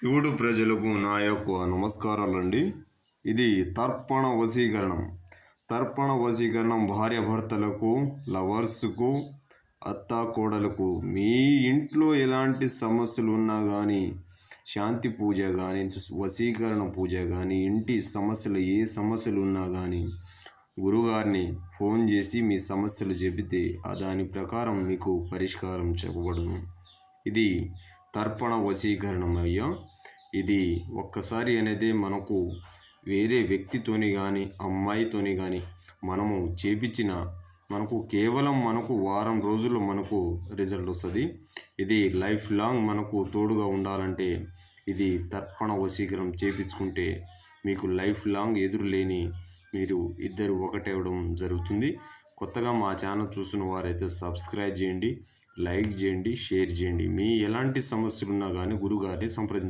యూడు ప్రజలకు నా యొక్క నమస్కారాలండి. ఇది తర్పణ వశీకరణం. తర్పణ వశీకరణం భార్యాభర్తలకు, లవర్స్కు, అత్తాకోడలకు, మీ ఇంట్లో ఎలాంటి సమస్యలు ఉన్నా కానీ, శాంతి పూజ కానీ, వశీకరణ పూజ కానీ, ఇంటి సమస్యలు ఏ సమస్యలు ఉన్నా కానీ గురుగారిని ఫోన్ చేసి మీ సమస్యలు చెబితే దాని ప్రకారం మీకు పరిష్కారం చెప్పబడును. ఇది తర్పణ వశీకరణం అయ్యా. ఇది ఒక్కసారి అనేది మనకు వేరే వ్యక్తితోని కానీ అమ్మాయితోని కానీ మనము చేపించిన కేవలం వారం రోజుల్లో మనకు రిజల్ట్ వస్తుంది. ఇది లైఫ్ లాంగ్ మనకు తోడుగా ఉండాలంటే ఇది తర్పణ వశీకరణం చేపించుకుంటే మీకు లైఫ్ లాంగ్ ఎదురులేని మీరు ఇద్దరు ఒకటవడం జరుగుతుంది. కొత్తగా మా ఛానల్ చూస్తున్న వారైతే సబ్స్క్రైబ్ చేయండి, లైక్ చేయండి, షేర్ చేయండి. మీ ఎలాంటి సమస్యలు ఉన్నా కానీ గురుగారిని సంప్రదించండి.